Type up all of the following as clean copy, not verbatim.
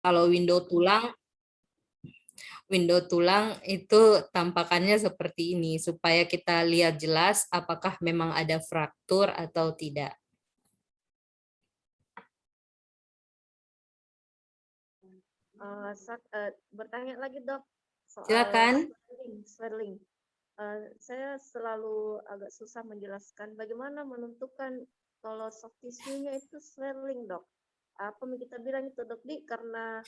Kalau window tulang itu tampakannya seperti ini supaya kita lihat jelas apakah memang ada fraktur atau tidak. Bertanya lagi dok soal Silakan. swelling. Saya selalu agak susah menjelaskan bagaimana menentukan kalau soft tissue-nya itu swelling dok. Apa yang kita bilang itu dok karena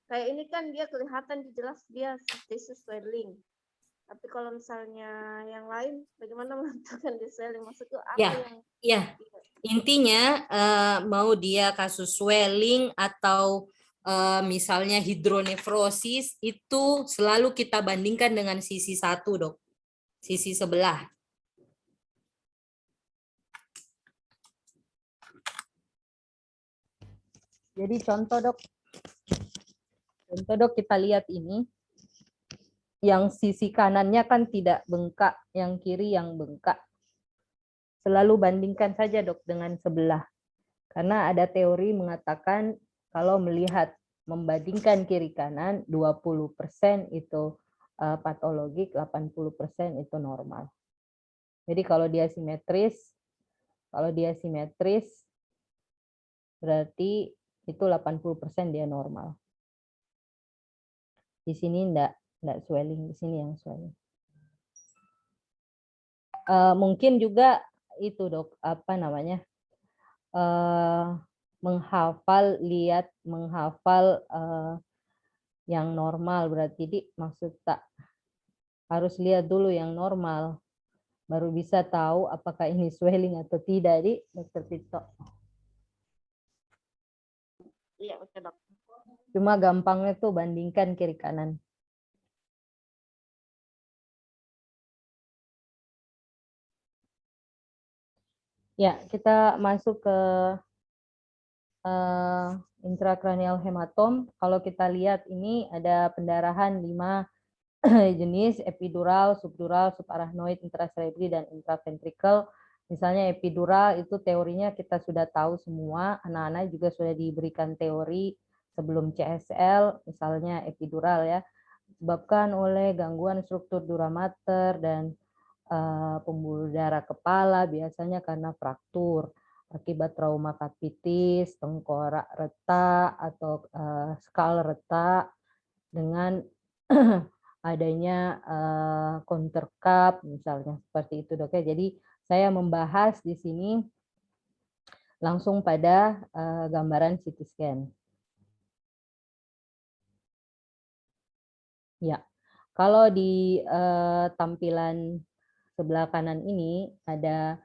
kayak ini kan dia kelihatan jelas dia soft tissue swelling. Tapi kalau misalnya yang lain, bagaimana menentukan dia swelling? Maksudku apa Ya, yang ya. Intinya mau dia kasus swelling atau misalnya hidronefrosis itu selalu kita bandingkan dengan sisi satu, dok. Sisi sebelah. Jadi contoh dok kita lihat ini. Yang sisi kanannya kan tidak bengkak, yang kiri yang bengkak. Selalu bandingkan saja dok dengan sebelah. Karena ada teori mengatakan kalau melihat membandingkan kiri kanan 20% itu patologik, 80% itu normal. Jadi kalau dia simetris berarti itu 80% dia normal. Di sini enggak swelling, di sini yang swelling. Mungkin juga itu dok, apa namanya? Menghafal yang normal berarti maksud tak harus lihat dulu yang normal baru bisa tahu apakah ini swelling atau tidak di dokter Tito. Iya oke dok. Cuma gampangnya tuh bandingkan kiri kanan. Ya kita masuk ke intrakranial hematom. Kalau kita lihat ini ada pendarahan 5 jenis, epidural, subdural, subarachnoid, intracerebri, dan intraventricle. Misalnya epidural itu teorinya kita sudah tahu semua, anak-anak juga sudah diberikan teori sebelum CSL, misalnya epidural ya, disebabkan oleh gangguan struktur dura mater dan pembuluh darah kepala, biasanya karena fraktur akibat trauma kapitis, tengkorak retak atau skal retak dengan adanya counter cup misalnya seperti itu dok ya. Jadi saya membahas di sini langsung pada gambaran CT scan. Ya, kalau di tampilan sebelah kanan ini ada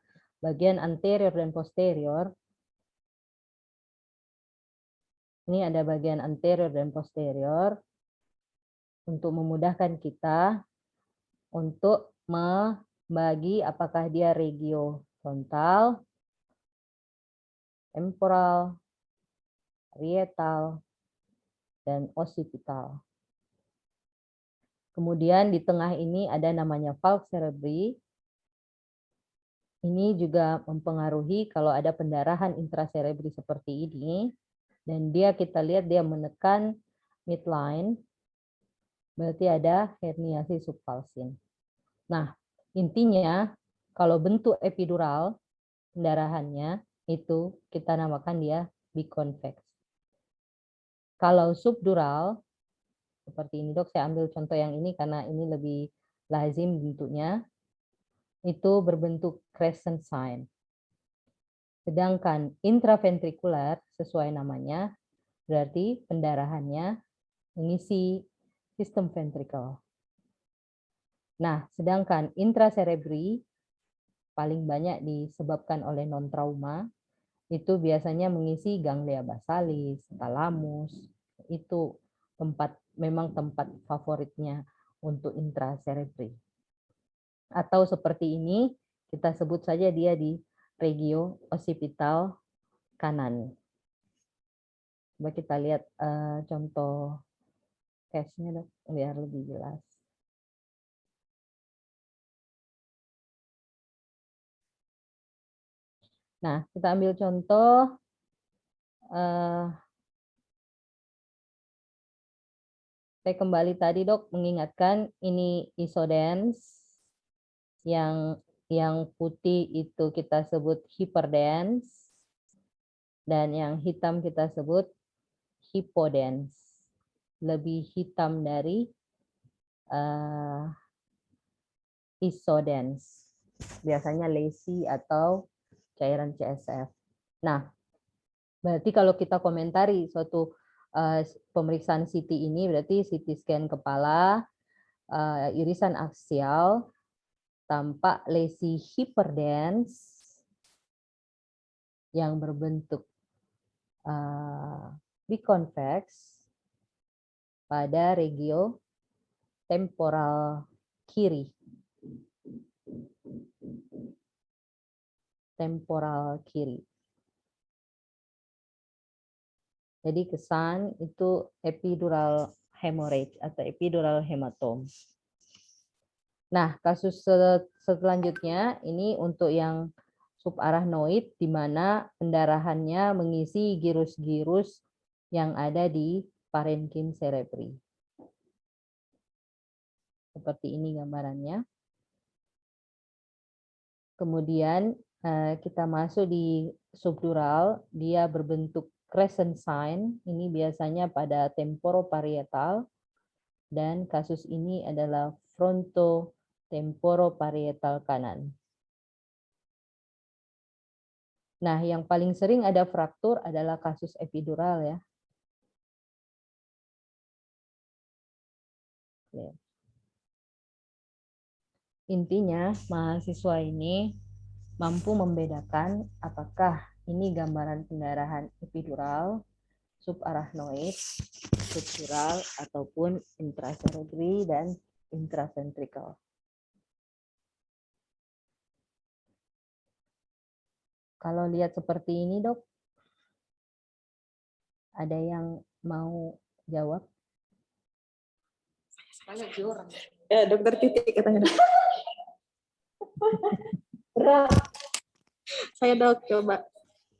bagian anterior dan posterior. Ini ada bagian anterior dan posterior untuk memudahkan kita untuk membagi apakah dia regio frontal, temporal, parietal, dan occipital. Kemudian di tengah ini ada namanya valve cerebri. Ini juga mempengaruhi kalau ada pendarahan intracerebri seperti ini, dan kita lihat dia menekan midline, berarti ada herniasi subvalsin. Nah, intinya kalau bentuk epidural pendarahannya itu kita namakan dia biconvex. Kalau subdural seperti ini dok, saya ambil contoh yang ini karena ini lebih lazim bentuknya, itu berbentuk crescent sign. Sedangkan intraventrikular sesuai namanya berarti pendarahannya mengisi sistem ventrikel. Nah, sedangkan intracerebri paling banyak disebabkan oleh non-trauma, itu biasanya mengisi ganglia basalis, talamus, itu memang tempat favoritnya untuk intracerebri. Atau seperti ini, kita sebut saja dia di regio occipital kanan. Coba kita lihat contoh case-nya dok, biar lebih jelas. Nah, kita ambil contoh saya kembali tadi dok mengingatkan ini isodens, yang putih itu kita sebut hyperdens, dan yang hitam kita sebut hypodens, lebih hitam dari isodens, biasanya lacy atau cairan CSF. Nah, berarti kalau kita komentari suatu pemeriksaan CT ini, berarti CT scan kepala, irisan aksial, tampak lesi hyperdens yang berbentuk biconvex pada regio temporal kiri. Jadi kesan itu epidural hemorrhage atau epidural hematom. Nah, kasus selanjutnya ini untuk yang subarachnoid, di mana pendarahannya mengisi girus-girus yang ada di parenkim cerebri. Seperti ini gambarannya. Kemudian kita masuk di subdural, dia berbentuk crescent sign, ini biasanya pada temporoparietal, dan kasus ini adalah frontotemporoparietal kanan. Nah, yang paling sering ada fraktur adalah kasus epidural ya. Intinya, mahasiswa ini mampu membedakan apakah ini gambaran pendarahan epidural, subarachnoid, subdural, ataupun intracerebri dan intraventricle. Kalau lihat seperti ini, dok, ada yang mau jawab? Ya, dokter Titik katanya. Berat. Saya dok, coba.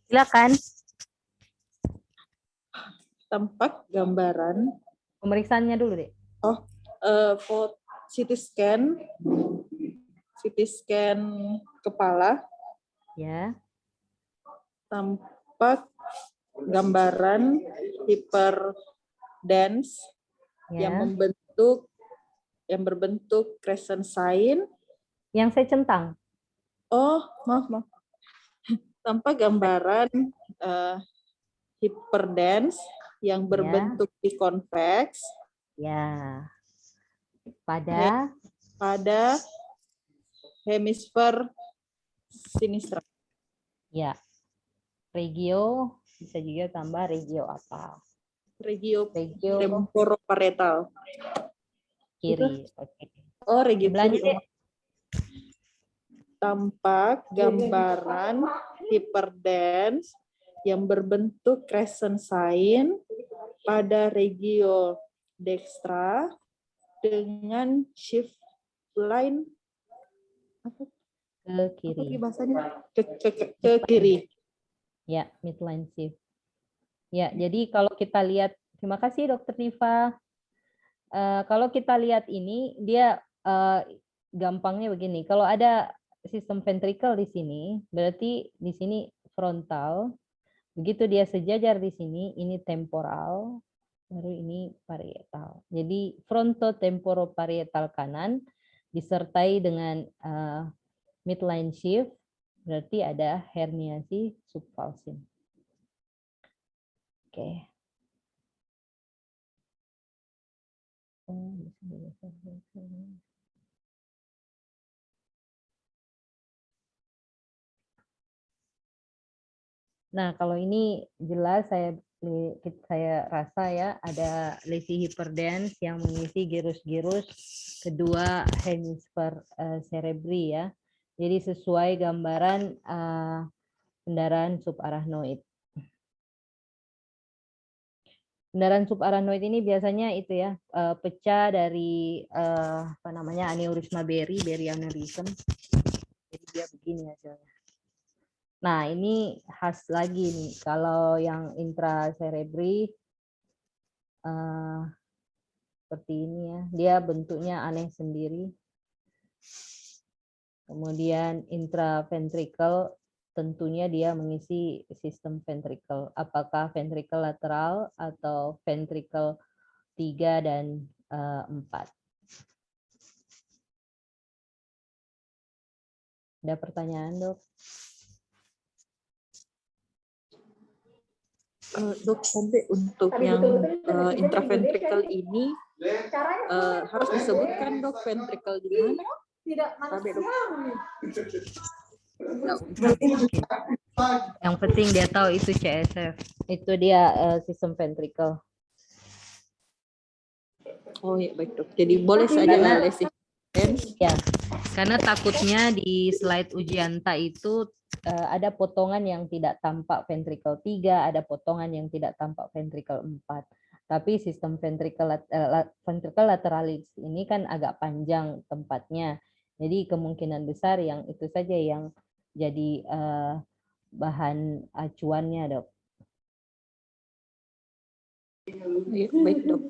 Silakan. Tampak gambaran. Pemeriksaannya dulu, deh. CT scan kepala. Ya. Tampak gambaran hyperdens Ya. yang berbentuk crescent sign. Yang saya centang. Oh, maaf. Tampak gambaran hyperdens yang berbentuk biconvex. Ya. Pada hemisfer sinistra. Ya. Regio bisa juga tambah regio apa? Regio temporoparietal. Kiri. Oke. Oh, regio kiri. Deh. Tampak gambaran hyperdens yang berbentuk crescent sign pada regio dextra dengan shift line ke kiri. Ke kiri. Ya, midline shift. Ya, jadi kalau kita lihat, terima kasih Dokter Diva. Kalau kita lihat ini, dia gampangnya begini. Kalau ada sistem ventricle di sini, berarti di sini frontal. Begitu dia sejajar di sini, ini temporal, baru ini parietal. Jadi frontotemporoparietal kanan disertai dengan midline shift, berarti ada herniasi subvalsin. Oke. Nah, kalau ini jelas saya rasa ya ada lesi hyperdens yang mengisi girus-girus kedua hemisfer cerebri ya. Jadi sesuai gambaran pendarahan subarachnoid. Pendarahan subarachnoid ini biasanya itu ya pecah dari aneurisma Berry aneurysm. Jadi dia begini hasilnya. Nah, ini khas lagi nih. Kalau yang intracerebri seperti ini ya. Dia bentuknya aneh sendiri. Kemudian intraventricle tentunya dia mengisi sistem ventricle. Apakah ventricle lateral atau ventricle 3 dan 4. Ada pertanyaan, Dok? Dok, sampai untuk yang intraventricle ini harus disebutkan, Dok, ventricle di mana? Sampai, Dok. Yang penting dia tahu itu CSF. Itu dia sistem ventricle. Oh ya, baik, Dok. Jadi boleh saja lesif. Ya, karena takutnya di slide Ujianta itu ada potongan yang tidak tampak ventricle 3, ada potongan yang tidak tampak ventricle 4. Tapi sistem ventricle lateralis ini kan agak panjang tempatnya. Jadi kemungkinan besar yang itu saja yang jadi bahan acuannya, Dok. Ya, baik, Dok.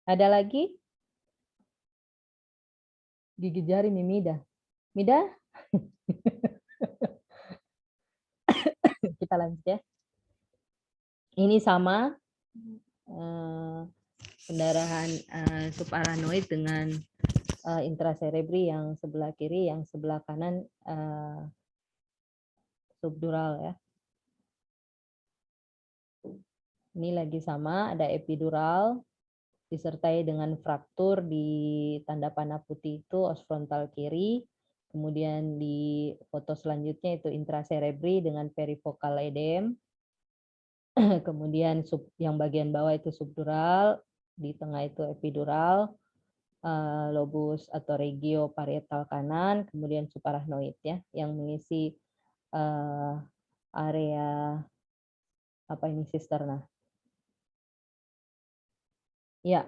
Ada lagi? Gigi jari nih Mida. Mida? Kita lanjut ya. Ini sama pendarahan subarachnoid dengan intracerebri yang sebelah kiri, yang sebelah kanan subdural ya. Ini lagi sama, ada epidural disertai dengan fraktur di tanda panah putih itu os frontal kiri. Kemudian di foto selanjutnya itu intracerebri dengan perivokal edem. Kemudian yang bagian bawah itu subdural, di tengah itu epidural, lobus atau regio parietal kanan, kemudian subarachnoid ya, yang mengisi area apa ini sisterna. Ya,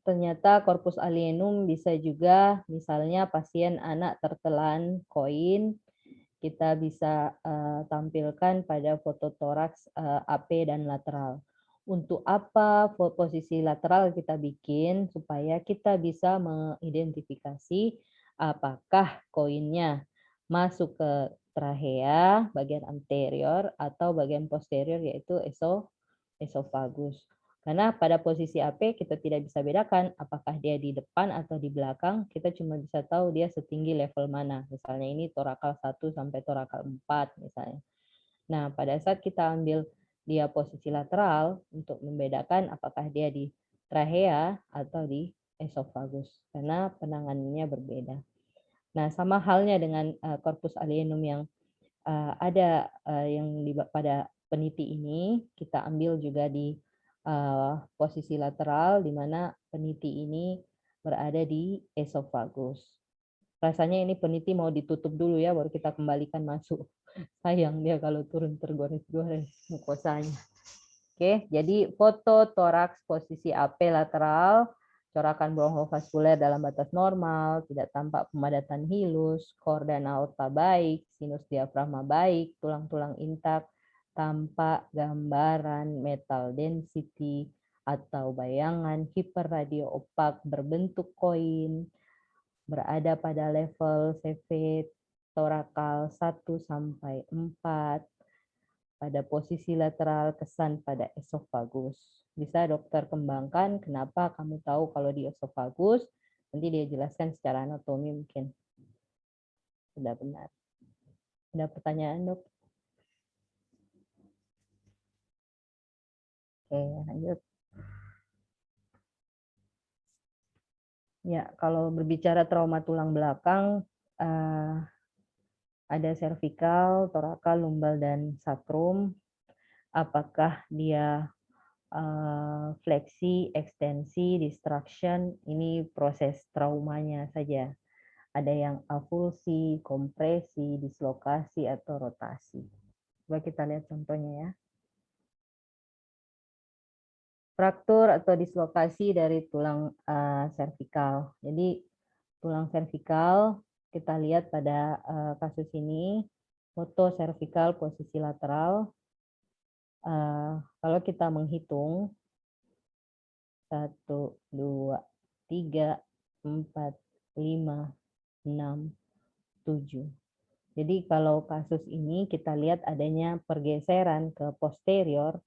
ternyata corpus alienum bisa juga misalnya pasien anak tertelan koin, kita bisa tampilkan pada foto toraks AP dan lateral. Untuk apa posisi lateral kita bikin supaya kita bisa mengidentifikasi apakah koinnya masuk ke trachea bagian anterior atau bagian posterior yaitu esofagus. Karena pada posisi AP kita tidak bisa bedakan apakah dia di depan atau di belakang, kita cuma bisa tahu dia setinggi level mana. Misalnya ini torakal 1 sampai torakal 4 misalnya. Nah, pada saat kita ambil dia posisi lateral untuk membedakan apakah dia di trachea atau di esofagus karena penanganannya berbeda. Nah, sama halnya dengan corpus alienum yang ada yang pada peniti ini, kita ambil juga di posisi lateral di mana peniti ini berada di esofagus. Rasanya ini peniti mau ditutup dulu ya, baru kita kembalikan masuk. Sayang dia kalau turun tergores-gores mukosanya. Oke, jadi foto toraks posisi AP lateral, corakan bronkovaskuler dalam batas normal, tidak tampak pemadatan hilus, kor dan aorta baik, sinus diafragma baik, tulang-tulang intak, tampak gambaran metal density atau bayangan hiperradio opak berbentuk koin, berada pada level CV torakal 1 sampai 4, pada posisi lateral kesan pada esofagus. Bisa dokter kembangkan kenapa kamu tahu kalau di esofagus, nanti dia jelaskan secara anatomi mungkin. Sudah benar. Ada pertanyaan, Dok? Oke, lanjut. Ya, kalau berbicara trauma tulang belakang, ada cervical, torakal, lumbal, dan sacrum. Apakah dia fleksi, ekstensi, distraction, ini proses traumanya saja. Ada yang avulsi, kompresi, dislokasi, atau rotasi. Coba kita lihat contohnya ya. Fraktur atau dislokasi dari tulang servikal. Jadi tulang servikal kita lihat pada kasus ini, foto cervical posisi lateral. Kalau kita menghitung 1, 2, 3, 4, 5, 6, 7. Jadi kalau kasus ini kita lihat adanya pergeseran ke posterior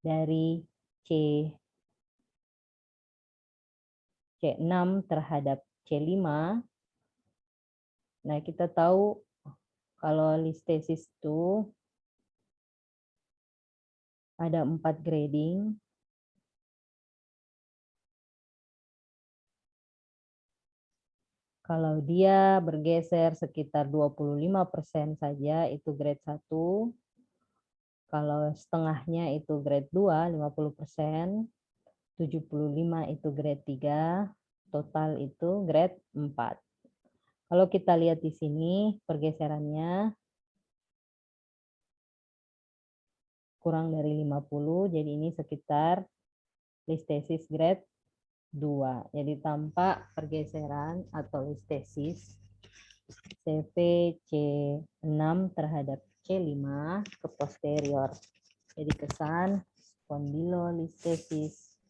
dari C6 terhadap C5. Nah, kita tahu kalau listesis itu ada 4 grading. Kalau dia bergeser sekitar 25% saja itu grade 1. Kalau setengahnya itu grade 2, 50%. 75 itu grade 3. Total itu grade 4. Kalau kita lihat di sini pergeserannya kurang dari 50, jadi ini sekitar listesis grade 2. Jadi tampak pergeseran atau listesis CV-C6 terhadap C5 ke posterior. Jadi kesan spondylolistesis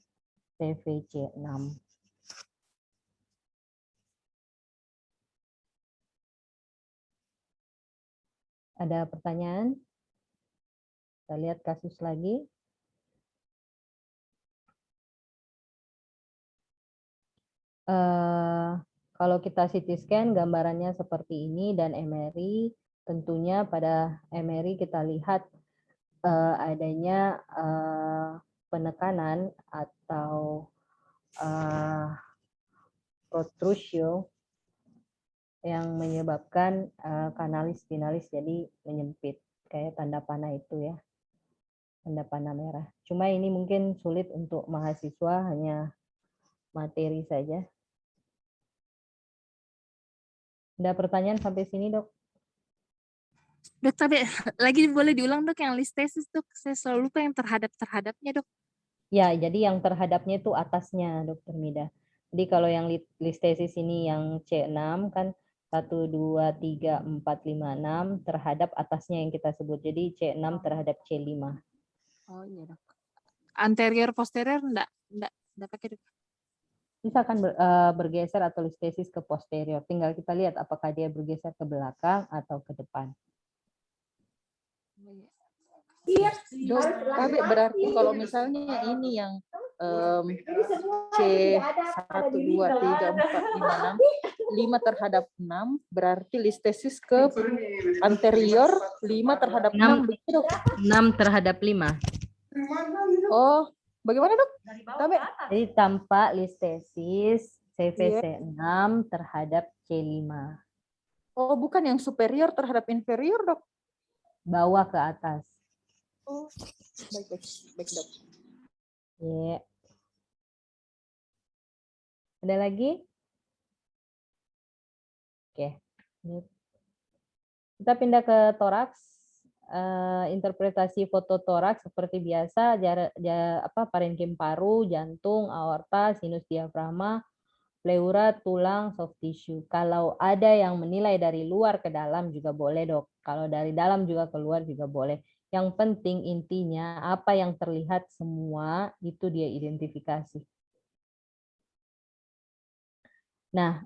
CV-C6. Ada pertanyaan? Kita lihat kasus lagi. Kalau kita CT scan gambarannya seperti ini dan MRI, tentunya pada MRI kita lihat adanya penekanan atau protrusio yang menyebabkan kanalis spinalis jadi menyempit, kayak tanda panah itu ya, tanda panah merah. Cuma ini mungkin sulit untuk mahasiswa, hanya materi saja. Ada pertanyaan sampai sini, Dok? Dok, tapi lagi boleh diulang, Dok, yang listesis, Dok. Saya selalu lupa yang terhadapnya, Dok. Ya, jadi yang terhadapnya itu atasnya, Dokter Mida. Jadi kalau yang listesis ini yang C6 kan 1, 2, 3, 4, 5, 6 terhadap atasnya yang kita sebut. Jadi C6 terhadap C5. Oh iya, Dok. Anterior posterior enggak pakai, Dok. Misalkan bergeser atau listesis ke posterior. Tinggal kita lihat apakah dia bergeser ke belakang atau ke depan. Dok, tapi berarti kalau misalnya ini yang C1, 2, 3, 4, 5, 6, 5 terhadap 6, berarti listesis ke anterior 5 terhadap 6, begitu, Dok? 6 terhadap 5. Oh, bagaimana, Dok? Jadi tampak listesis CVC6 terhadap C5. Oh, bukan yang superior terhadap inferior, Dok? Bawah ke atas. Oh, baik, Dok. Ya. Ada lagi? Oke. Kita pindah ke toraks. Interpretasi foto toraks seperti biasa, parenkim paru, jantung, aorta, sinus diafragma, pleura, tulang, soft tissue. Kalau ada yang menilai dari luar ke dalam juga boleh, Dok. Kalau dari dalam juga keluar juga boleh. Yang penting intinya apa yang terlihat semua itu dia identifikasi. Nah,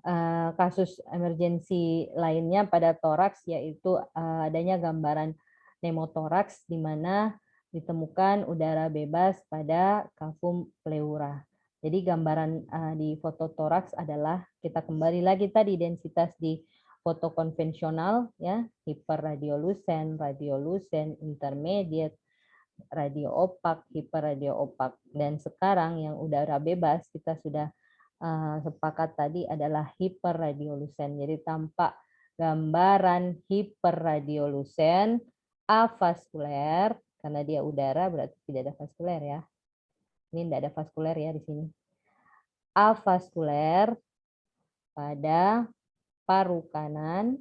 kasus emergensi lainnya pada toraks yaitu adanya gambaran pneumotoraks di mana ditemukan udara bebas pada kafum pleura. Jadi gambaran di foto toraks adalah, kita kembali lagi tadi densitas di foto konvensional ya, hiperradiolucent, radiolucent, intermediate, radio opak, hiperradio opak. Dan sekarang yang udara bebas kita sudah sepakat tadi adalah hiperradiolucent. Jadi tampak gambaran hiperradiolucent avaskuler, karena dia udara berarti tidak ada vaskuler ya. Ini tidak ada vaskuler ya di sini. Avaskuler pada paru kanan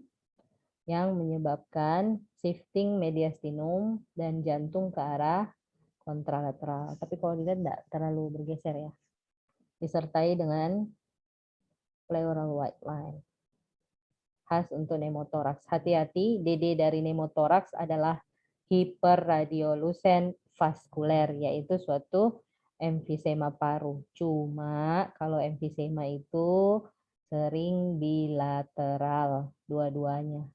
yang menyebabkan shifting mediastinum dan jantung ke arah kontralateral. Tapi kalau dilihat tidak terlalu bergeser ya. Disertai dengan pleural white line. khas untuk pneumothorax. Hati-hati, DD dari pneumothorax adalah hiperradiolucent vaskuler, yaitu suatu emfisema paru. Cuma kalau emfisema itu sering bilateral dua-duanya.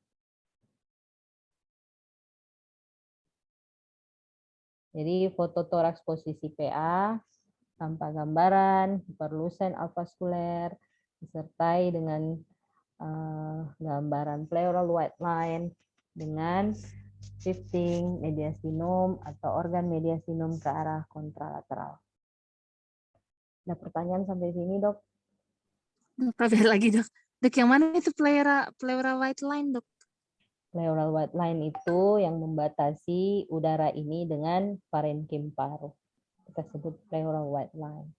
Jadi foto toraks posisi PA tanpa gambaran, hiperlucent avaskuler, disertai dengan gambaran pleural white line dengan shifting mediastinum atau organ mediastinum ke arah kontralateral. Ada pertanyaan sampai sini, Dok? Dok, lagi dok. Dok, yang mana itu pleura white line, dok? Pleural white line itu yang membatasi udara ini dengan parenkim paru. Kita sebut pleural white line.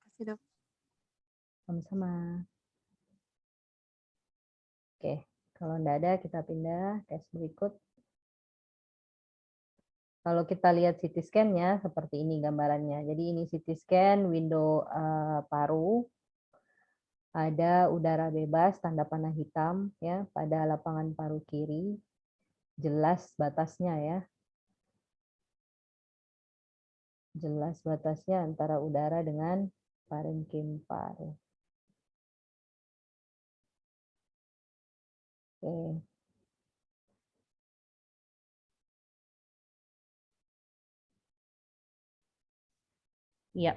Kasih, dok. Sama-sama. Oke, kalau enggak ada kita pindah case berikut. Kalau kita lihat CT scan-nya seperti ini gambarannya. Jadi ini CT scan window paru. Ada udara bebas tanda panah hitam ya pada lapangan paru kiri. Jelas batasnya ya. Jelas batasnya antara udara dengan parenkim paru. Oke. Iya.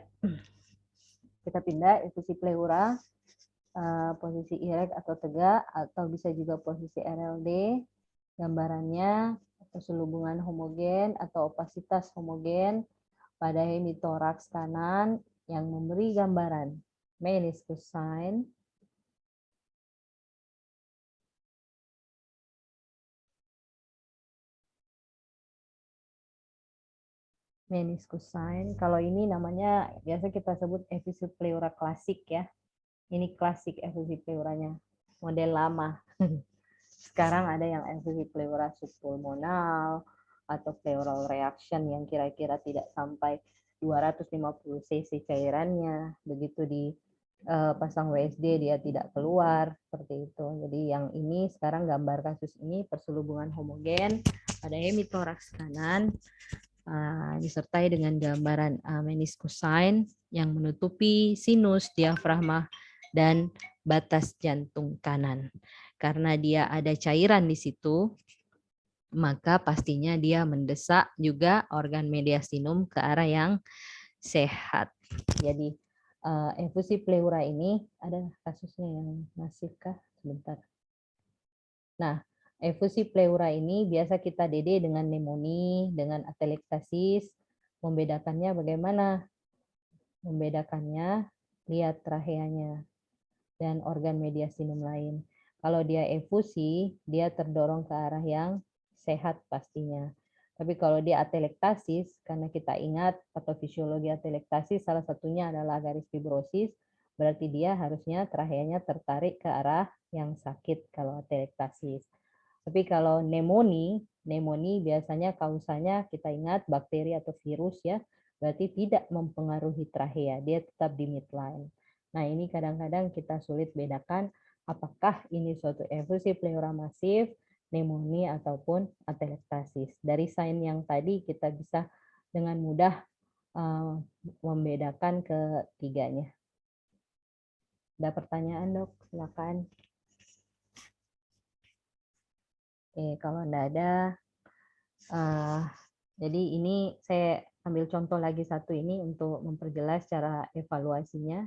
Kita pindah infusi pleura, posisi erect atau tegak, atau bisa juga posisi RLD. Gambarannya perselubungan homogen atau opasitas homogen pada hemitoraks kanan yang memberi gambaran meniscus sign, meniscus sign. Kalau ini namanya biasa kita sebut efusi pleura klasik ya. Ini klasik efusi pleuranya, model lama. Sekarang ada yang efusi pleura subpulmonal atau pleural reaction yang kira-kira tidak sampai 250 cc cairannya. Begitu dipasang WSD dia tidak keluar seperti itu. Jadi yang ini sekarang gambar kasus ini perselubungan homogen pada hemitoraks kanan disertai dengan gambaran meniscus sign yang menutupi sinus, diafragma, dan batas jantung kanan. Karena dia ada cairan di situ, maka pastinya dia mendesak juga organ mediastinum ke arah yang sehat. Jadi infusi pleura ini ada kasusnya yang masif kah? Sebentar. Nah, infusi pleura ini biasa kita DD dengan pneumonia, dengan atelektasis. Membedakannya bagaimana? Membedakannya lihat traheanya dan organ mediastinum lain. Kalau dia efusi, dia terdorong ke arah yang sehat pastinya. Tapi kalau dia atelektasis, karena kita ingat patofisiologi atelektasis salah satunya adalah garis fibrosis, berarti dia harusnya traheanya tertarik ke arah yang sakit kalau atelektasis. Tapi kalau pneumonia biasanya kausanya kita ingat bakteri atau virus ya, berarti tidak mempengaruhi trahea, dia tetap di midline. Nah, ini kadang-kadang kita sulit bedakan apakah ini suatu efusi pleura masif, pneumonia ataupun atelektasis. Dari sign yang tadi kita bisa dengan mudah membedakan ketiganya. Ada pertanyaan, Dok? Silakan. Oke, kalau enggak ada, jadi ini saya ambil contoh lagi satu ini untuk memperjelas cara evaluasinya.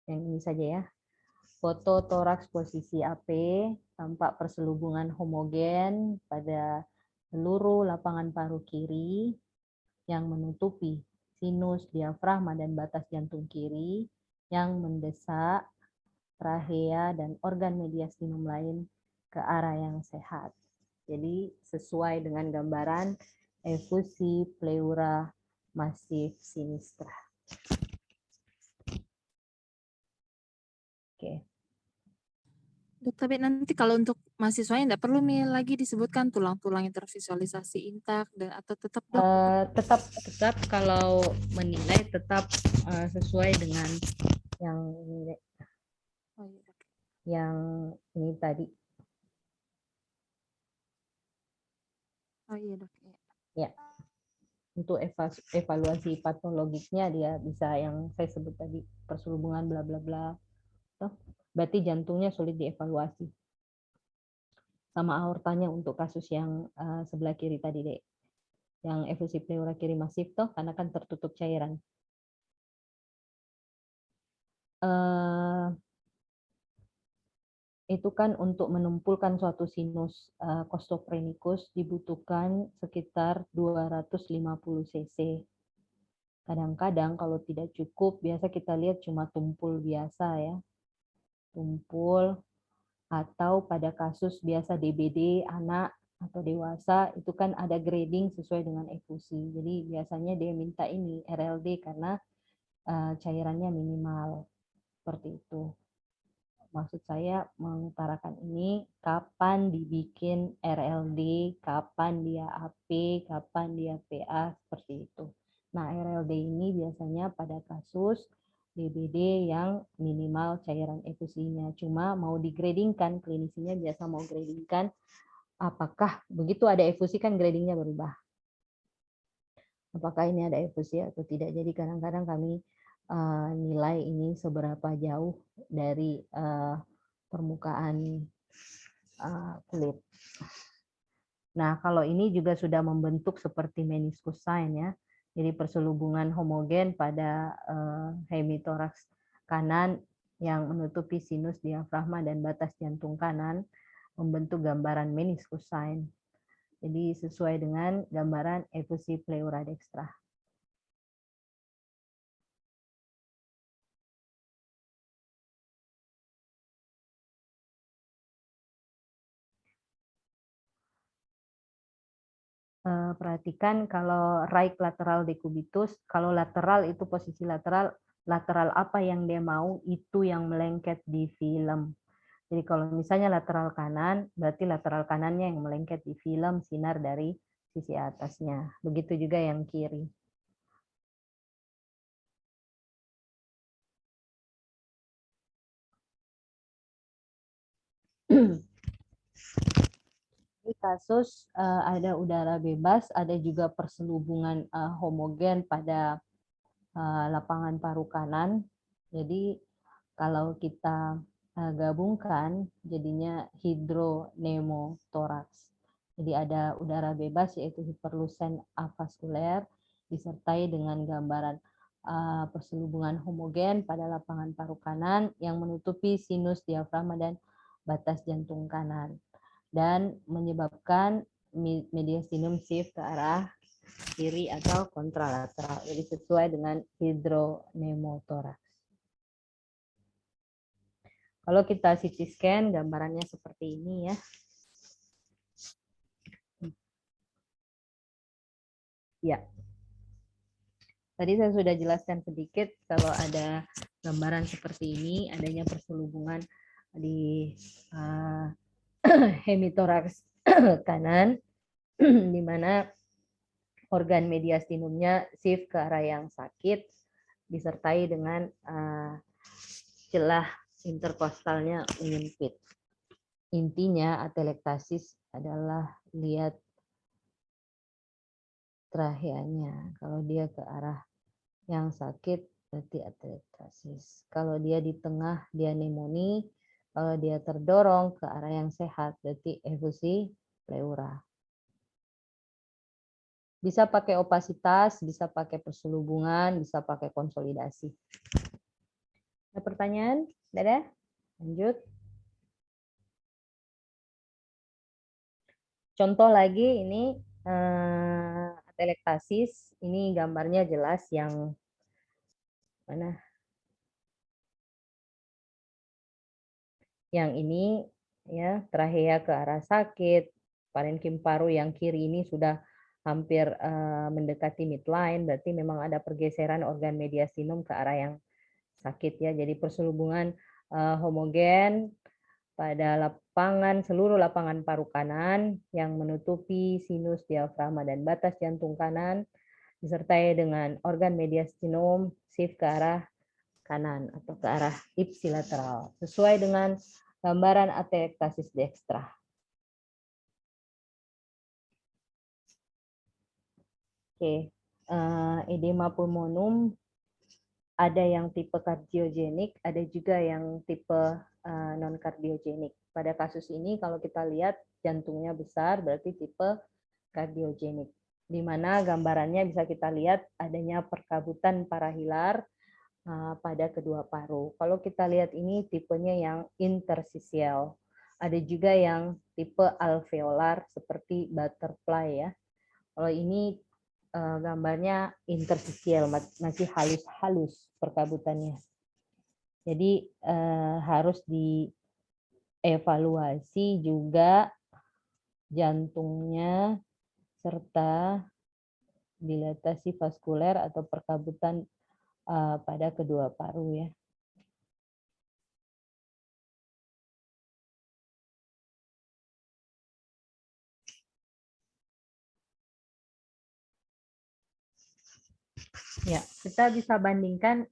Yang ini saja ya. Foto toraks posisi AP tampak perselubungan homogen pada seluruh lapangan paru kiri yang menutupi sinus, diafragma, dan batas jantung kiri yang mendesak trahea dan organ mediastinum lain ke arah yang sehat. Jadi sesuai dengan gambaran efusi pleura masif sinistra. Oke. Dok, tapi nanti kalau untuk mahasiswanya tidak perlu lagi disebutkan tulang-tulang intervisualisasi intak dan atau tetap, Dok? Tetap kalau menilai tetap sesuai dengan yang yang ini tadi. Oh iya dok. Iya. Ya, untuk evaluasi patologiknya dia bisa yang saya sebut tadi, perselubungan bla bla bla. Toh, berarti jantungnya sulit dievaluasi. Sama aortanya untuk kasus yang sebelah kiri tadi, Dek. Yang efusi pleura kiri masif toh, karena kan tertutup cairan. Itu kan untuk menumpulkan suatu sinus costophrenicus dibutuhkan sekitar 250 cc. Kadang-kadang kalau tidak cukup, biasa kita lihat cuma tumpul biasa ya. Tumpul, atau pada kasus biasa DBD anak atau dewasa, itu kan ada grading sesuai dengan efusi. Jadi biasanya dia minta ini RLD karena cairannya minimal. Seperti itu. Maksud saya mengutarakan ini, kapan dibikin RLD, kapan dia AP, kapan dia PA, seperti itu. Nah, RLD ini biasanya pada kasus DBD yang minimal cairan efusinya. Cuma mau digradingkan, klinisinya biasa mau gradingkan, apakah begitu ada efusi kan gradingnya berubah. Apakah ini ada efusi atau tidak. Jadi kadang-kadang kami nilai ini seberapa jauh dari permukaan kulit. Nah, kalau ini juga sudah membentuk seperti meniscus sign ya. Jadi perselubungan homogen pada hemitoraks kanan yang menutupi sinus diafragma dan batas jantung kanan membentuk gambaran meniscus sign. Jadi sesuai dengan gambaran efusi pleura dextra. Perhatikan kalau right lateral decubitus, kalau lateral itu posisi lateral, lateral apa yang dia mau itu yang melengket di film. Jadi kalau misalnya lateral kanan, berarti lateral kanannya yang melengket di film sinar dari sisi atasnya. Begitu juga yang kiri. Ini kasus ada udara bebas, ada juga perselubungan homogen pada lapangan paru kanan. Jadi kalau kita gabungkan jadinya hidronemotoraks. Jadi ada udara bebas yaitu hiperlusen avaskuler disertai dengan gambaran perselubungan homogen pada lapangan paru kanan yang menutupi sinus diafragma dan batas jantung kanan dan menyebabkan mediastinum shift ke arah kiri atau kontralateral. Jadi sesuai dengan hidronemotoraks. Kalau kita CT scan, gambarannya seperti ini ya. Ya. Tadi saya sudah jelaskan sedikit kalau ada gambaran seperti ini, adanya perselubungan di hemitoraks kanan, di mana organ mediastinumnya shift ke arah yang sakit, disertai dengan celah interkostalnya menyempit. Intinya atelektasis adalah lihat traheanya. Kalau dia ke arah yang sakit berarti atelektasis. Kalau dia di tengah dia pneumonia. Kalau dia terdorong ke arah yang sehat berarti efusi pleura. Bisa pakai opasitas, bisa pakai perselubungan, bisa pakai konsolidasi. Ada pertanyaan? Dadah? Lanjut. Contoh lagi ini atelektasis, ini gambarnya jelas yang mana? Yang ini ya, trachea ke arah sakit, parenkim paru yang kiri ini sudah hampir mendekati midline, berarti memang ada pergeseran organ mediastinum ke arah yang sakit ya. Jadi perselubungan homogen pada lapangan seluruh lapangan paru kanan yang menutupi sinus diafragma dan batas jantung kanan disertai dengan organ mediastinum shift ke arah kanan atau ke arah ipsilateral sesuai dengan gambaran atelektasis dekstra. Oke, edema pulmonum ada yang tipe kardiogenik, ada juga yang tipe non kardiogenik. Pada kasus ini kalau kita lihat jantungnya besar berarti tipe kardiogenik, di mana gambarannya bisa kita lihat adanya perkabutan parahilar pada kedua paru. Kalau kita lihat ini tipenya yang interstisial. Ada juga yang tipe alveolar seperti butterfly ya. Kalau ini gambarnya interstisial, masih halus-halus perkabutannya. Jadi harus dievaluasi juga jantungnya serta dilatasi vaskuler atau perkabutan pada kedua paru ya. Ya, kita bisa bandingkan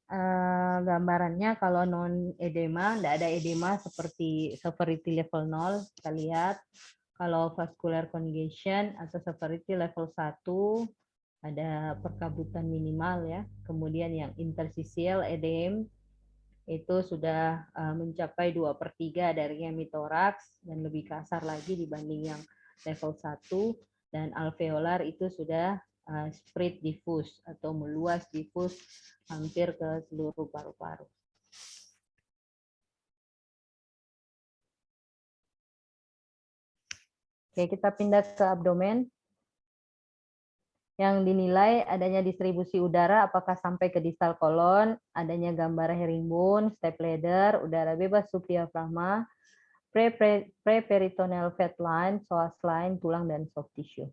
gambarannya kalau non edema, tidak ada edema seperti severity level 0, kita lihat. Kalau vascular congestion atau severity level 1, ada perkabutan minimal ya. Kemudian yang interstitial edem itu sudah mencapai 2/3 dari hemitoraks dan lebih kasar lagi dibanding yang level 1, dan alveolar itu sudah spread diffuse atau meluas diffuse hampir ke seluruh paru-paru. Oke, kita pindah ke abdomen. Yang dinilai adanya distribusi udara apakah sampai ke distal kolon, adanya gambar herringbone, step ladder, udara bebas subdiafragma, pre-peritoneal fat line, psoas line, tulang, dan soft tissue.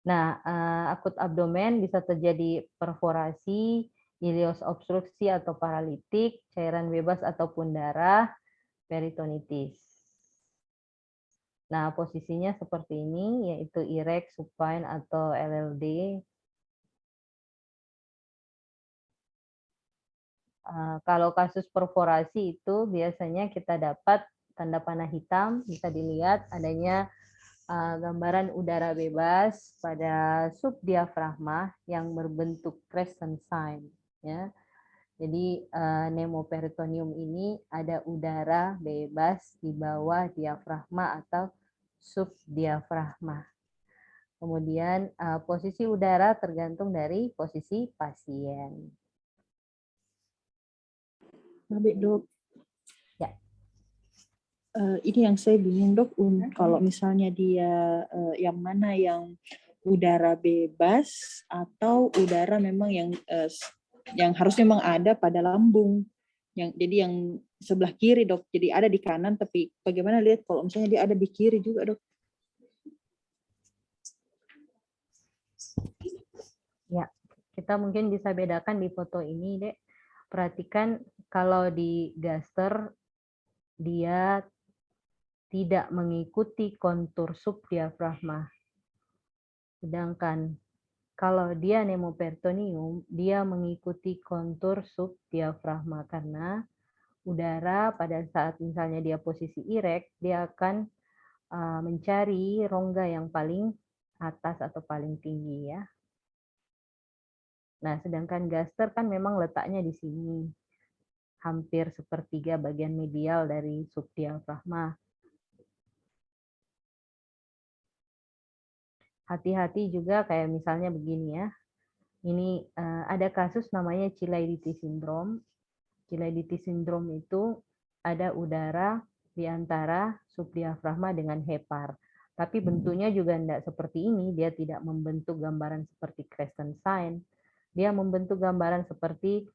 Nah, akut abdomen bisa terjadi perforasi, ileus obstruksi atau paralitik, cairan bebas ataupun darah, peritonitis. Nah, posisinya seperti ini, yaitu erect, supine, atau LLD. Kalau kasus perforasi itu biasanya kita dapat tanda panah hitam, bisa dilihat adanya gambaran udara bebas pada subdiafragma yang berbentuk crescent sign. Ya. Jadi pneumoperitoneum ini ada udara bebas di bawah diafragma atau subdiafragma. Kemudian posisi udara tergantung dari posisi pasien. Baik, Dok. Ya. Ini yang saya bingung, Dok, kalau misalnya dia yang mana yang udara bebas atau udara memang yang harus memang ada pada lambung. Jadi yang sebelah kiri, Dok. Jadi ada di kanan, tapi bagaimana lihat kalau misalnya dia ada di kiri juga, Dok? Ya, kita mungkin bisa bedakan di foto ini, Dek. Perhatikan kalau di gaster dia tidak mengikuti kontur subdiafragma. Sedangkan kalau dia pneumoperitoneum, dia mengikuti kontur subdiafragma karena udara pada saat misalnya dia posisi erect, dia akan mencari rongga yang paling atas atau paling tinggi ya. Nah, sedangkan gaster kan memang letaknya di sini, hampir sepertiga bagian medial dari subdiafragma. Hati-hati juga kayak misalnya begini ya. Ini ada kasus namanya Chilaiditi syndrome. Chilaiditi syndrome itu ada udara di antara subdiafragma dengan hepar. Tapi bentuknya juga tidak seperti ini, dia tidak membentuk gambaran seperti crescent sign. Dia membentuk gambaran seperti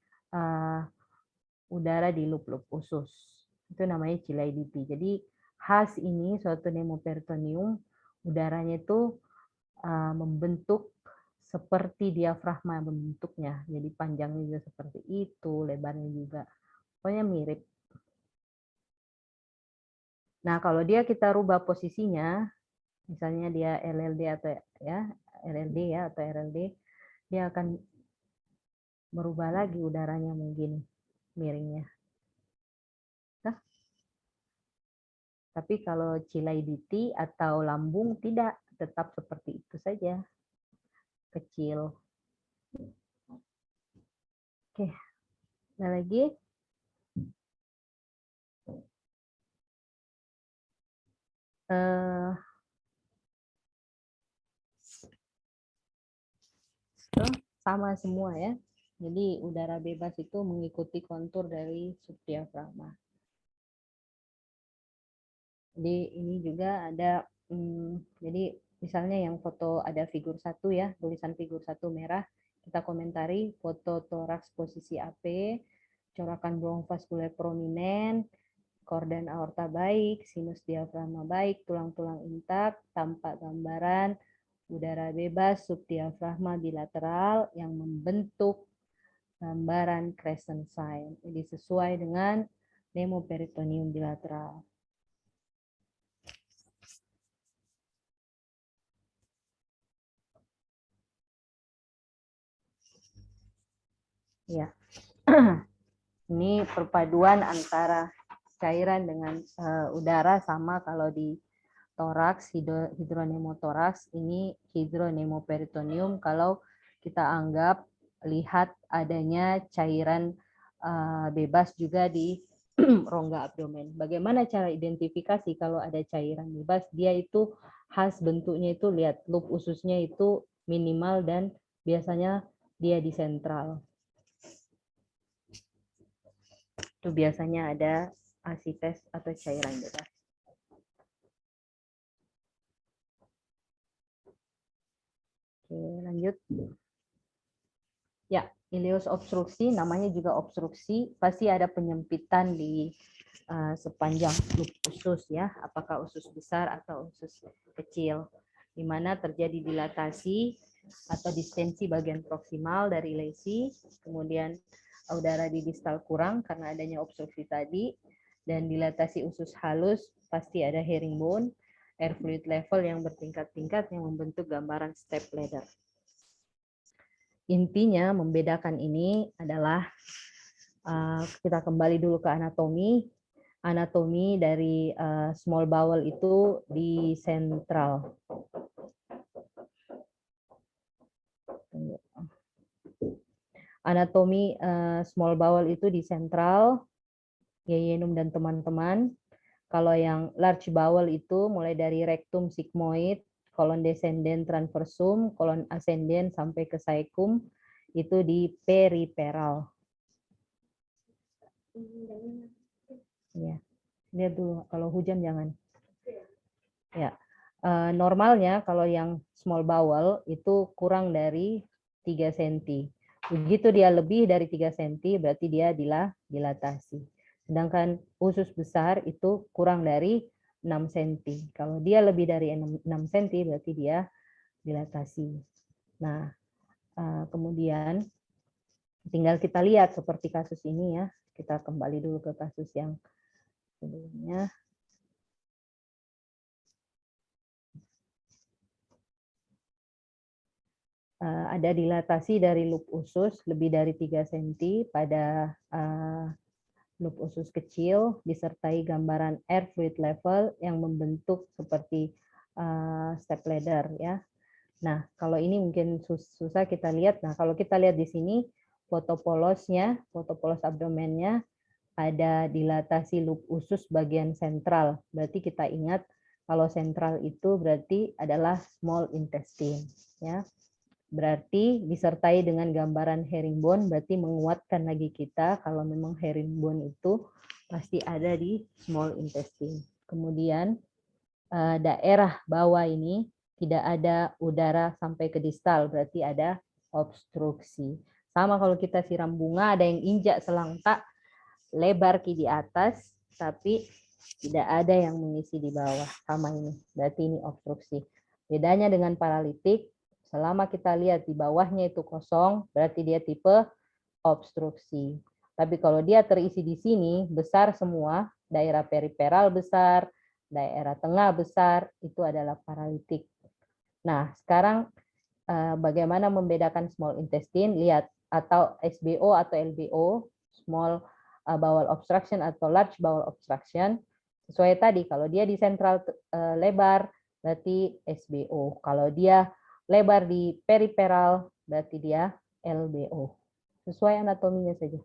udara di loop-loop usus. Itu namanya Chilaiditi. Jadi khas ini suatu pneumoperitoneum, udaranya itu membentuk seperti diafragma bentuknya. Jadi panjangnya juga seperti itu, lebarnya juga. Pokoknya mirip. Nah, kalau dia kita rubah posisinya, misalnya dia LLD atau ya, LLD ya atau RLD, dia akan merubah lagi udaranya mungkin miringnya. Nah, Tapi kalau chilaiditi atau lambung tidak, tetap seperti itu saja, kecil. Oke, ada lagi? Sama semua ya. Jadi udara bebas itu mengikuti kontur dari subdiafragma. Jadi ini juga ada, jadi misalnya yang foto ada figur 1 ya, tulisan figur 1 merah, kita komentari foto toraks posisi AP, corakan bronkovaskuler prominent, korden aorta baik, sinus diafragma baik, tulang-tulang intak, tampak gambaran udara bebas subdiafragma bilateral yang membentuk gambaran crescent sign. Jadi sesuai dengan pneumoperitoneum bilateral. Ya, ini perpaduan antara cairan dengan udara sama kalau di toraks, hidronemotoraks, ini hidronemoperitoneum kalau kita anggap lihat adanya cairan bebas juga di rongga abdomen. Bagaimana cara identifikasi kalau ada cairan bebas? Dia itu khas bentuknya itu, lihat loop ususnya itu minimal dan biasanya dia di sentral. Itu biasanya ada asites atau cairan bebas. Oke, lanjut. Ya, ileus obstruksi, namanya juga obstruksi, pasti ada penyempitan di sepanjang loop usus ya, apakah usus besar atau usus kecil, di mana terjadi dilatasi atau distensi bagian proksimal dari lesi, kemudian udara di distal kurang karena adanya obstruksi tadi, dan dilatasi usus halus pasti ada herringbone, air fluid level yang bertingkat-tingkat yang membentuk gambaran step ladder. Intinya membedakan ini adalah kita kembali dulu ke anatomi. Anatomi dari small bowel itu di sentral. Anatomi small bowel itu di sentral, Yeyenum dan teman-teman. Kalau yang large bowel itu mulai dari rectum sigmoid, kolon descendent transversum, kolon ascendent sampai ke caecum, itu di periperal. Ya, lihat dulu. Kalau hujan jangan. Ya, normalnya kalau yang small bowel itu kurang dari 3 cm. Begitu dia lebih dari 3 cm, berarti dia dilatasi. Sedangkan usus besar itu kurang dari 6 cm. Kalau dia lebih dari 6 cm, berarti dia dilatasi. Nah, kemudian tinggal kita lihat seperti kasus ini ya. Kita kembali dulu ke kasus yang sebelumnya. Ada dilatasi dari loop usus lebih dari 3 cm pada loop usus kecil, disertai gambaran air fluid level yang membentuk seperti step ladder ya. Nah, kalau ini mungkin susah kita lihat. Nah, kalau kita lihat di sini foto polosnya, foto polos abdomennya ada dilatasi loop usus bagian sentral. Berarti kita ingat kalau sentral itu berarti adalah small intestine ya. Berarti disertai dengan gambaran herringbone, berarti menguatkan lagi kita kalau memang herringbone itu pasti ada di small intestine. Kemudian daerah bawah ini tidak ada udara sampai ke distal, berarti ada obstruksi. Sama kalau kita siram bunga, ada yang injak selangkah lebar di atas, tapi tidak ada yang mengisi di bawah. Sama ini, berarti ini obstruksi. Bedanya dengan paralitik, selama kita lihat di bawahnya itu kosong, berarti dia tipe obstruksi. Tapi kalau dia terisi di sini, besar semua, daerah periperal besar, daerah tengah besar, itu adalah paralitik. Nah, sekarang bagaimana membedakan small intestine? Lihat, atau SBO atau LBO, small bowel obstruction atau large bowel obstruction. Sesuai tadi, kalau dia di sentral lebar, berarti SBO. Kalau dia lebar di periferal, berarti dia LBO. Sesuai anatominya saja.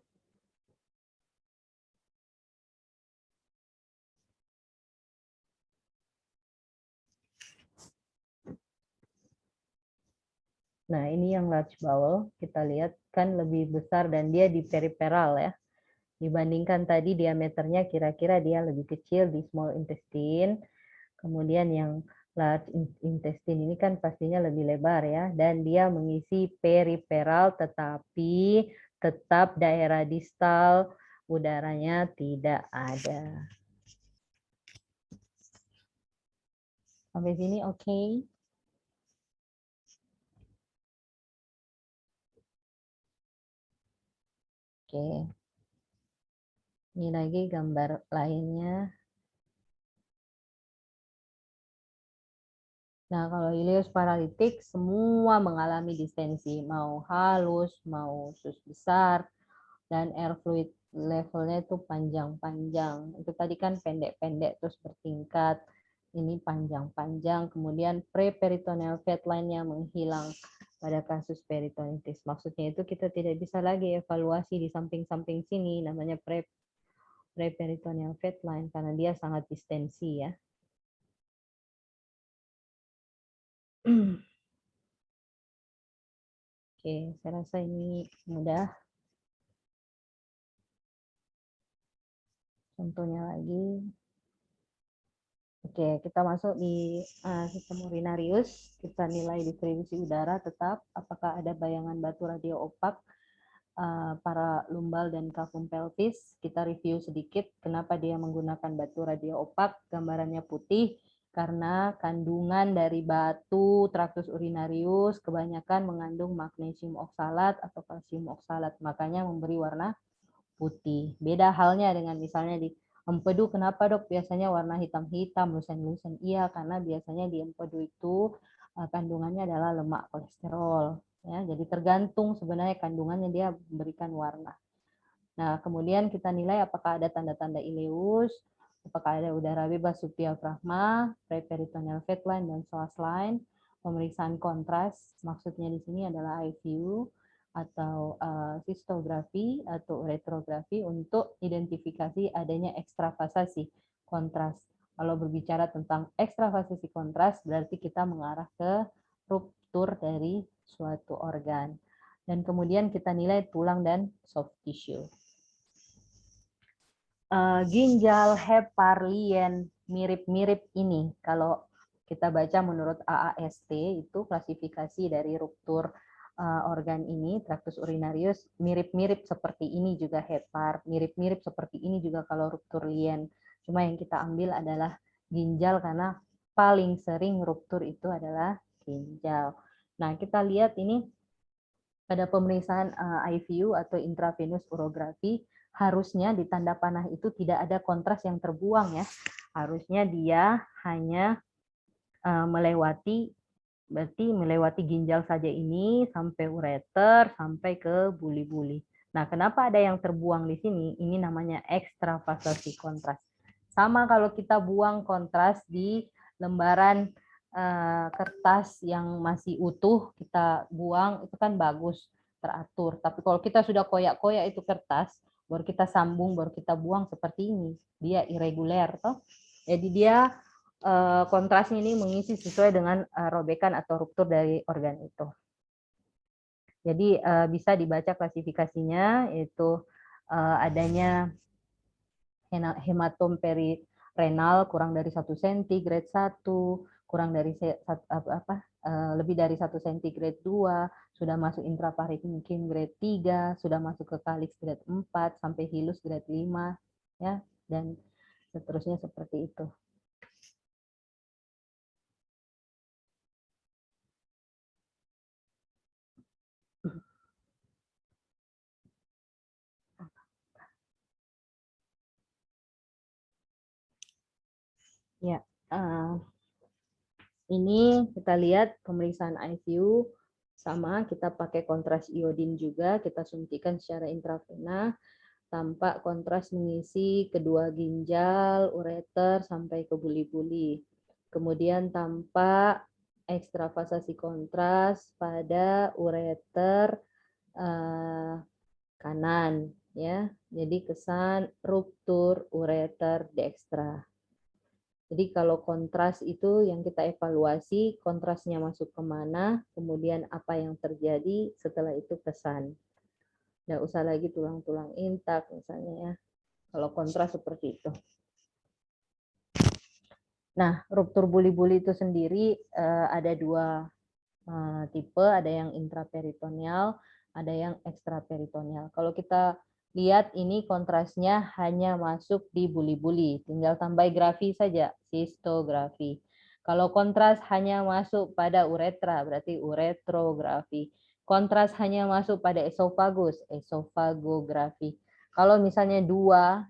Nah, ini yang large bowel, kita lihat kan lebih besar dan dia di periferal ya. Dibandingkan tadi diameternya kira-kira dia lebih kecil di small intestine. Kemudian yang large intestine ini kan pastinya lebih lebar ya. Dan dia mengisi periferal tetapi tetap daerah distal udaranya tidak ada. Sampai sini oke? Oke. Ini lagi gambar lainnya. Nah, kalau ileus paralitik semua mengalami distensi, mau halus, mau sus besar, dan air fluid levelnya itu panjang-panjang. Itu tadi kan pendek-pendek terus bertingkat. Ini panjang-panjang, kemudian preperitoneal fat line-nya menghilang pada kasus peritonitis. Maksudnya itu kita tidak bisa lagi evaluasi di samping-samping sini, namanya preperitoneal fat line, karena dia sangat distensi ya. Oke, saya rasa ini mudah. Contohnya lagi. Oke, kita masuk di sistem urinarius. Kita nilai distribusi udara tetap. Apakah ada bayangan batu radio opak para lumbal dan kafum pelvis. Kita review sedikit kenapa dia menggunakan batu radio opak. Gambarannya putih karena kandungan dari batu traktus urinarius kebanyakan mengandung magnesium oksalat atau kalsium oksalat. Makanya memberi warna putih. Beda halnya dengan misalnya di empedu, kenapa dok biasanya warna hitam-hitam, lusen-lusen? Iya, karena biasanya di empedu itu kandungannya adalah lemak kolesterol. Ya, jadi tergantung sebenarnya kandungannya dia memberikan warna. Nah, kemudian kita nilai apakah ada tanda-tanda ileus, apakah ada udara bebas subdiafragma, preperitoneal fat line, dan psoas line. Pemeriksaan kontras, maksudnya di sini adalah IVU, atau sistografi atau uretrografi untuk identifikasi adanya ekstravasasi kontras. Kalau berbicara tentang ekstravasasi kontras berarti kita mengarah ke ruptur dari suatu organ. Dan kemudian kita nilai tulang dan soft tissue. Ginjal, hepar, lien, mirip-mirip ini. Kalau kita baca menurut AAST itu klasifikasi dari ruptur organ ini, traktus urinarius, mirip-mirip seperti ini juga hepar, mirip-mirip seperti ini juga kalau ruptur lien. Cuma yang kita ambil adalah ginjal karena paling sering ruptur itu adalah ginjal. Nah, kita lihat ini pada pemeriksaan IVU atau intravenous urografi, harusnya di tanda panah itu tidak ada kontras yang terbuang ya. Harusnya dia hanya melewati ginjal saja ini sampai ureter sampai ke buli-buli. Nah, kenapa ada yang terbuang di sini? Ini namanya ekstravasasi kontras. Sama kalau kita buang kontras di lembaran kertas yang masih utuh, kita buang, itu kan bagus, teratur. Tapi kalau kita sudah koyak-koyak itu kertas, baru kita sambung, baru kita buang seperti ini. Dia irregular, toh. Jadi dia kontrasnya ini mengisi sesuai dengan robekan atau ruptur dari organ itu. Jadi bisa dibaca klasifikasinya, yaitu adanya hematom perirenal kurang dari 1 cm grade 1, kurang dari lebih dari 1 cm grade 2, sudah masuk intraparenkim grade 3, sudah masuk ke kalix grade 4 sampai hilus grade 5 ya, dan seterusnya seperti itu. Ya, ini kita lihat pemeriksaan IVU sama, kita pakai kontras iodin juga, kita suntikan secara intravena. tampak kontras mengisi kedua ginjal, ureter, sampai ke buli-buli. Kemudian tampak ekstravasasi kontras pada ureter kanan, ya. Jadi kesan ruptur ureter dextra. Jadi kalau kontras itu yang kita evaluasi, kontrasnya masuk kemana, kemudian apa yang terjadi, setelah itu kesan. Nggak usah lagi tulang-tulang intak misalnya ya. Kalau kontras seperti itu. Nah, ruptur buli-buli itu sendiri ada dua tipe, ada yang intraperitoneal, ada yang ekstraperitoneal. Kalau kita lihat ini kontrasnya hanya masuk di buli-buli, tinggal tambah grafi saja, sistografi. Kalau kontras hanya masuk pada uretra, berarti uretrografi. Kontras hanya masuk pada esofagus, esofagografi. Kalau misalnya dua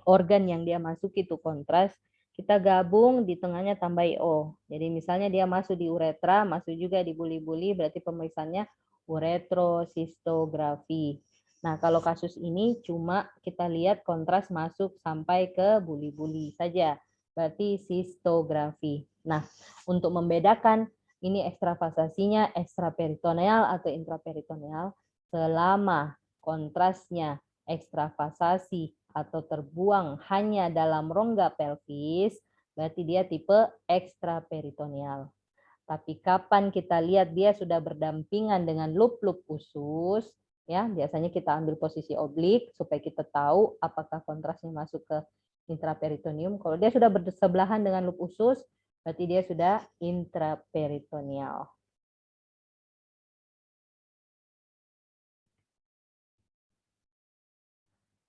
organ yang dia masuk itu kontras, kita gabung di tengahnya tambah O. Jadi misalnya dia masuk di uretra, masuk juga di buli-buli, berarti pemeriksaannya uretrosistografi. Nah, kalau kasus ini cuma kita lihat kontras masuk sampai ke buli-buli saja, berarti sistografi. Nah, untuk membedakan ini ekstravasasinya ekstraperitoneal atau intraperitoneal, selama kontrasnya ekstravasasi atau terbuang hanya dalam rongga pelvis, berarti dia tipe ekstraperitoneal. Tapi kapan kita lihat dia sudah berdampingan dengan loop-loop usus, ya biasanya kita ambil posisi oblik supaya kita tahu apakah kontrasnya masuk ke intraperitoneum. Kalau dia sudah bersebelahan dengan loop usus, berarti dia sudah intraperitoneal.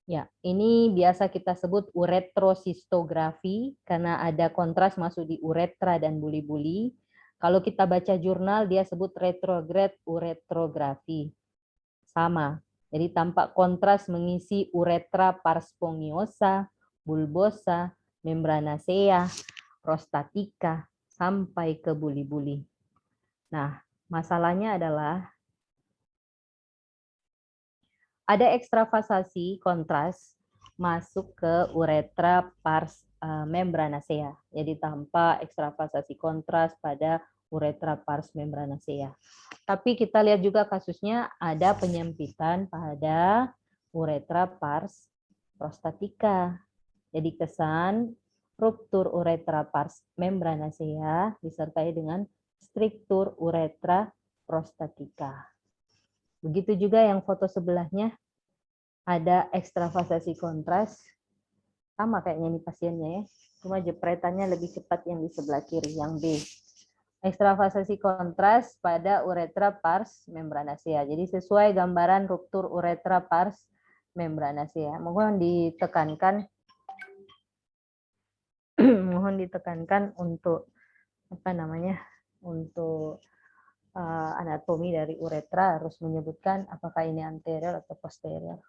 Ya, ini biasa kita sebut uretrosistografi karena ada kontras masuk di uretra dan buli-buli. Kalau kita baca jurnal dia sebut retrograde uretrografi. Sama. Jadi tampak kontras mengisi uretra pars spongiosa, bulbosa, membranacea, prostatica sampai ke buli-buli. Nah, masalahnya adalah ada ekstravasasi kontras masuk ke uretra pars membranacea. Jadi tanpa ekstravasasi kontras pada uretra pars membranacea. Tapi kita lihat juga kasusnya ada penyempitan pada uretra pars prostatica. Jadi kesan ruptur uretra pars membranacea disertai dengan striktur uretra prostatica. Begitu juga yang foto sebelahnya, ada ekstravasasi kontras, sama kayaknya nih pasiennya ya, cuma jepretannya lebih cepat yang di sebelah kiri, yang B. Ekstravasasi kontras pada uretra pars membranacea. Jadi sesuai gambaran ruptur uretra pars membranacea. Mohon ditekankan untuk untuk anatomi dari uretra harus menyebutkan apakah ini anterior atau posterior.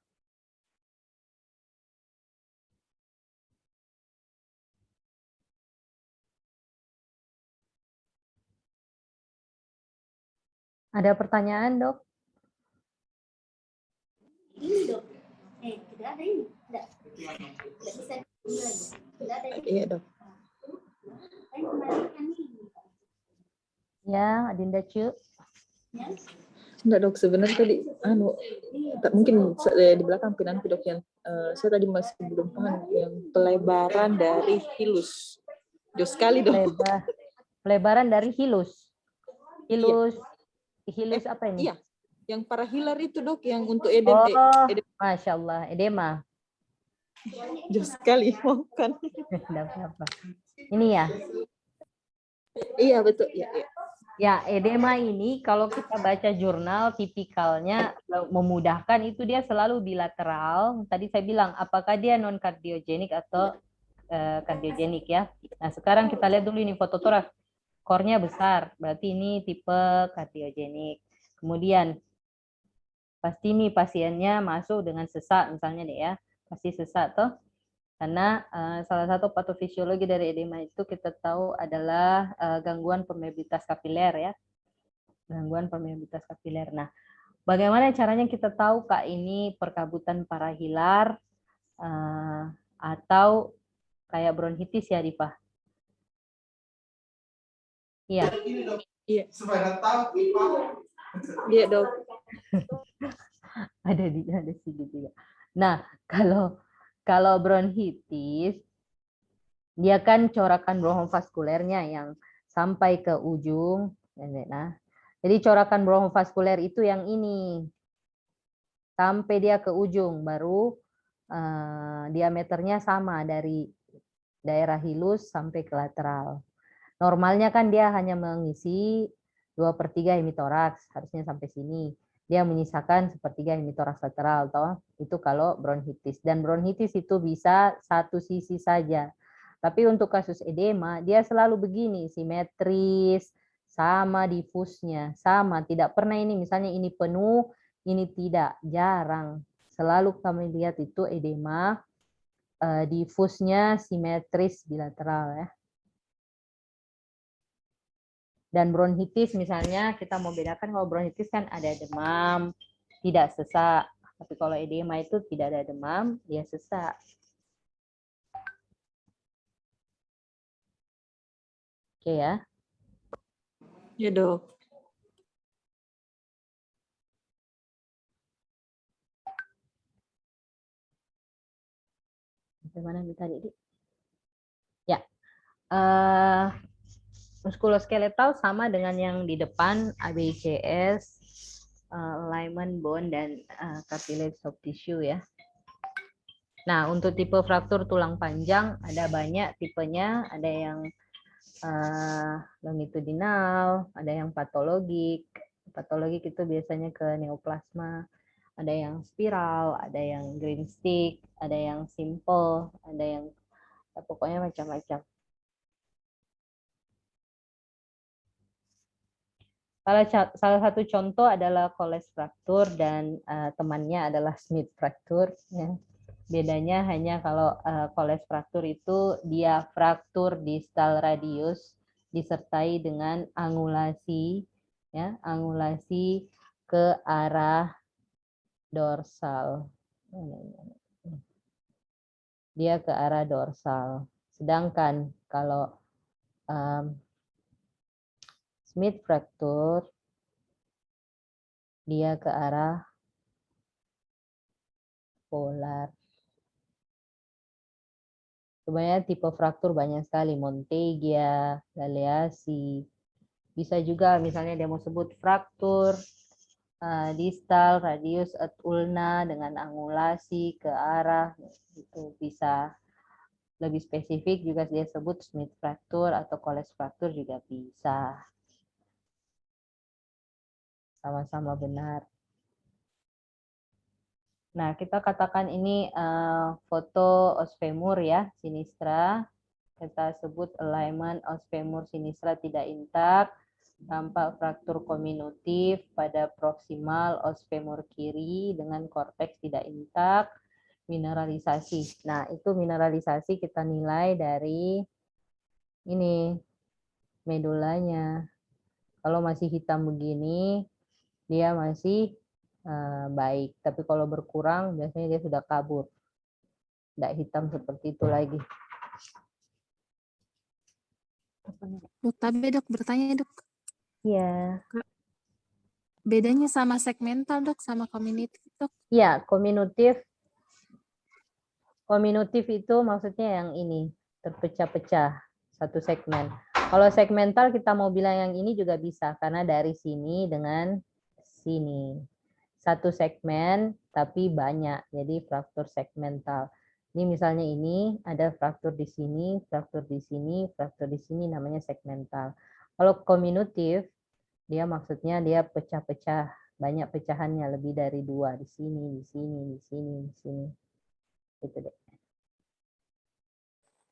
Ada pertanyaan, Dok? Ini, Dok. Tidak ada ini. Tidak bisa ini lagi. Tidak ada ini. Iya, Dok. Ya, Adinda Cu. Enggak, Dok, sebenarnya tadi mungkin di belakang nanti, Dok, yang saya tadi masih belum paham yang pelebaran dari hilus. Jauh sekali, Dok. Pelebaran dari hilus. Hilus apa ini? Iya, yang parahilar itu, Dok, yang untuk Masya Allah, edema. Jauh sekali, bukan? Ini ya? Iya, betul. Iya. Ya, edema ini kalau kita baca jurnal tipikalnya memudahkan itu dia selalu bilateral. Tadi saya bilang apakah dia non kardiogenik atau kardiogenik ya. Nah, sekarang kita lihat dulu ini foto toraks. Core-nya besar, berarti ini tipe kardiogenik. Kemudian pasti nih pasiennya masuk dengan sesak misalnya deh ya. Pasti sesak toh. Karena salah satu patofisiologi dari edema itu kita tahu adalah gangguan permeabilitas kapiler ya. gangguan permeabilitas kapiler. Nah, bagaimana caranya kita tahu Kak ini perkabutan parahilar atau kayak bronkitis ya, Dipa? Iya. Iya. Iya, Dok. ada sih gitu ya. Nah, kalau bronkitis dia kan corakan bronkovaskulernya yang sampai ke ujung. Nah, jadi corakan bronkovaskuler itu yang ini sampai dia ke ujung, baru diameternya sama dari daerah hilus sampai ke lateral. Normalnya kan dia hanya mengisi 2/3 hemitoraks, harusnya sampai sini. Dia menyisakan 1/3 hemitoraks lateral, toh itu kalau bronkitis. Dan bronkitis itu bisa satu sisi saja. Tapi untuk kasus edema, dia selalu begini, simetris, sama difusnya, sama. Tidak pernah ini, misalnya ini penuh, ini tidak, jarang. Selalu kami lihat itu edema, difusnya simetris bilateral ya. Dan bronkitis misalnya kita mau bedakan, kalau bronkitis kan ada demam, tidak sesak. Tapi kalau edema itu tidak ada demam, dia sesak. Oke ya. Ya, Dok. Bagaimana tadi? Ya. Muskuloskeletal sama dengan yang di depan, ABCS, alignment bone dan cartilage soft tissue ya. Nah, untuk tipe fraktur tulang panjang ada banyak tipenya, ada yang longitudinal, ada yang patologik. Patologik itu biasanya ke neoplasma, ada yang spiral, ada yang green stick, ada yang simple, ada yang ya, pokoknya macam-macam. Salah satu contoh adalah Colles fracture dan temannya adalah Smith fracture. Ya. Bedanya hanya kalau Colles fracture itu dia fraktur distal radius disertai dengan angulasi, ya, angulasi ke arah dorsal. Dia ke arah dorsal. Sedangkan kalau Smith fracture dia ke arah polar. Sebenarnya tipe fraktur banyak sekali, Montegia, Galeazzi. Bisa juga misalnya dia mau sebut fraktur distal radius et ulna dengan angulasi ke arah, itu bisa. Lebih spesifik juga dia sebut Smith fracture atau Colles fracture juga bisa. Sama-sama benar. Nah, kita katakan ini foto os femur ya, sinistra. Kita sebut alignment os femur sinistra tidak intak, tampak fraktur kominutif pada proksimal os femur kiri dengan korteks tidak intak, mineralisasi. Nah, itu mineralisasi kita nilai dari ini medulanya. Kalau masih hitam begini, dia masih baik. Tapi kalau berkurang, biasanya dia sudah kabur. Tidak hitam seperti itu lagi. Dok, tapi dok bertanya dok. Iya. Bedanya sama segmental dok, sama community dok? Iya, kominutif. Kominutif itu maksudnya yang ini, terpecah-pecah, satu segmen. Kalau segmental kita mau bilang yang ini juga bisa, karena dari sini dengan sini. Satu segmen, tapi banyak, jadi fraktur segmental. Ini misalnya ini, ada fraktur di sini, fraktur di sini, fraktur di sini, namanya segmental. Kalau kominutif, dia maksudnya dia pecah-pecah, banyak pecahannya, lebih dari 2, di sini, di sini, di sini, di sini. Itu deh.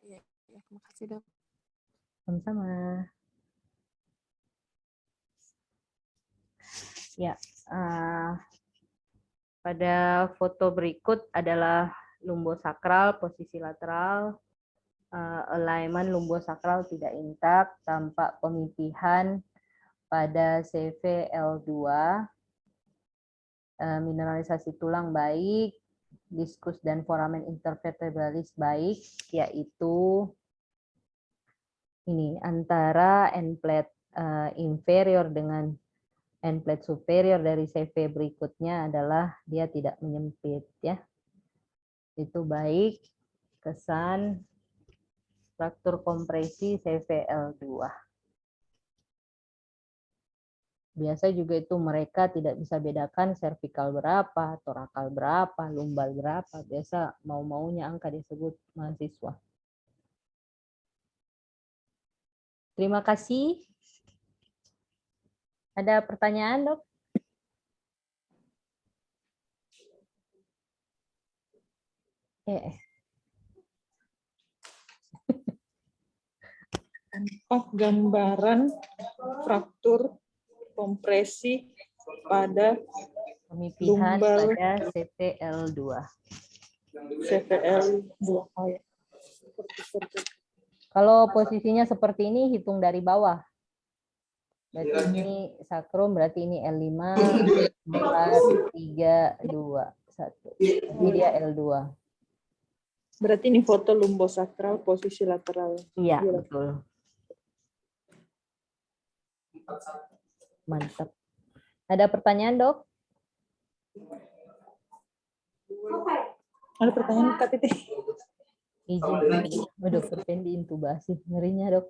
Iya, makasih dok. Sama-sama. Ya, pada foto berikut adalah lumbosakral, posisi lateral, alignment lumbosakral tidak intak, tampak pemipihan pada CVL2, mineralisasi tulang baik, diskus dan foramen intervertebralis baik, yaitu ini antara end plate inferior dengan end plate superior dari CV berikutnya adalah dia tidak menyempit ya. Itu baik, kesan fraktur kompresi CVL2. Biasa juga itu mereka tidak bisa bedakan servikal berapa, torakal berapa, lumbal berapa. Biasa mau-maunya angka disebut mahasiswa. Terima kasih. Ada pertanyaan, Dok? Tanpa gambaran fraktur kompresi pada Pemipihan lumbal pada CVL2. CVL2. Kalau posisinya seperti ini, hitung dari bawah. Berarti ini sakrum, berarti ini L5, 4, 3, 2, 1. Jadi dia L2. Berarti ini foto lumbosakral posisi lateral. Iya, betul. Mantap. Ada pertanyaan, Dok? Ada pertanyaan Kak Titi? Izin. Dokter Fendi intubasi. Ngerinya, Dok.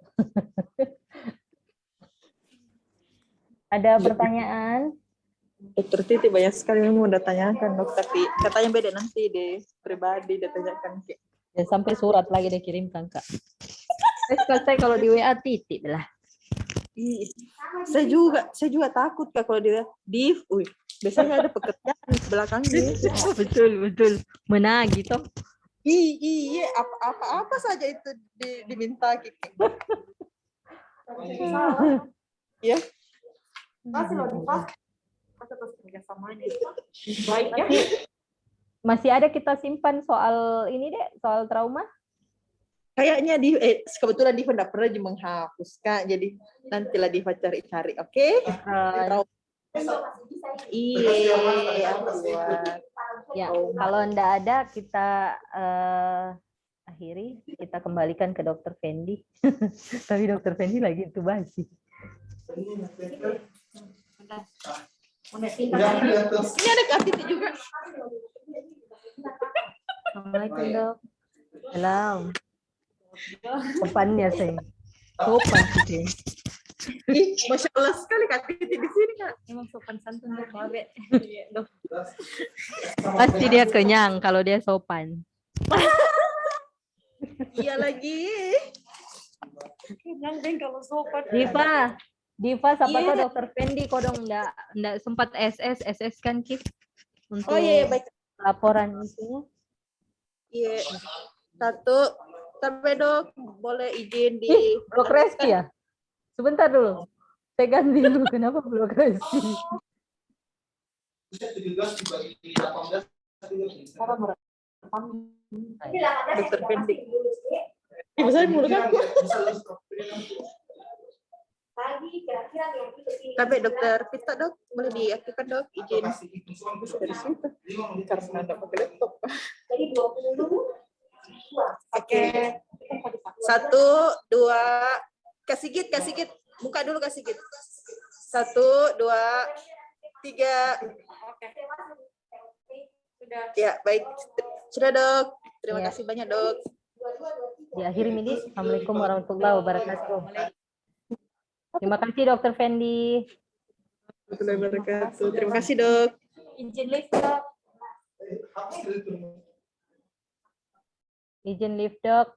Ada pertanyaan? Dokter Titi banyak sekali yang mau tanyakan, Dok, tapi katanya beda nanti deh pribadi dia tanyakan. Ya, sampai surat lagi dia kirimkan, Kak. Saya kalau di WA Titi lah. Saya juga takut Kak kalau dia div, biasanya ada pekerjaan belakangnya. Betul. Menagih toh. Iya, apa saja itu diminta gitu. Ya. Kasih loh dipas. Masa terus kerjasamanya. Baik ya. Masih ada kita simpan soal ini deh, soal trauma. Kayaknya kebetulan Diva tidak pernah menghapus Kak, jadi nantilah Diva cari-cari, oke? Iya, ya. Kalau ndak ada kita akhiri, kita kembalikan ke Dokter Fendi. Tapi Dokter Fendi lagi intubasi. Ini ada Kak Titi juga. Assalamualaikum, Dok. Salam. Sopannya saya. Sopan sih. Masya Allah sekali Kak Titi di sini Kak. Emang sopan santun Dok, Babe. Pasti dia kenyang kalau dia sopan. Iya lagi. Kenyang deh kalau sopan. Diva, siapa tahu Dokter Fendi kodong enggak sempat SS kan Kif untuk Baik. laporan itunya. Iya. Satu, tapi Dok boleh izin di blok resti ya? Sebentar dulu. Saya ganti dulu kenapa blok resti? Dokter Fendi. Ibu saya mulut aku. Tapi Dokter Vita Dok boleh diaktifkan Dok izin dari situ karena ada pakai laptop. Oke. 1, 2, Kak Sigit, buka dulu Kak Sigit. 1, 2, 3. Ya baik, sudah Dok. Terima kasih banyak Dok. Diakhiri Midi. Assalamualaikum warahmatullahi wabarakatuh. Terima kasih Dokter Fendi. Terima kasih Dok. Izin lift Dok. Izin lift Dok.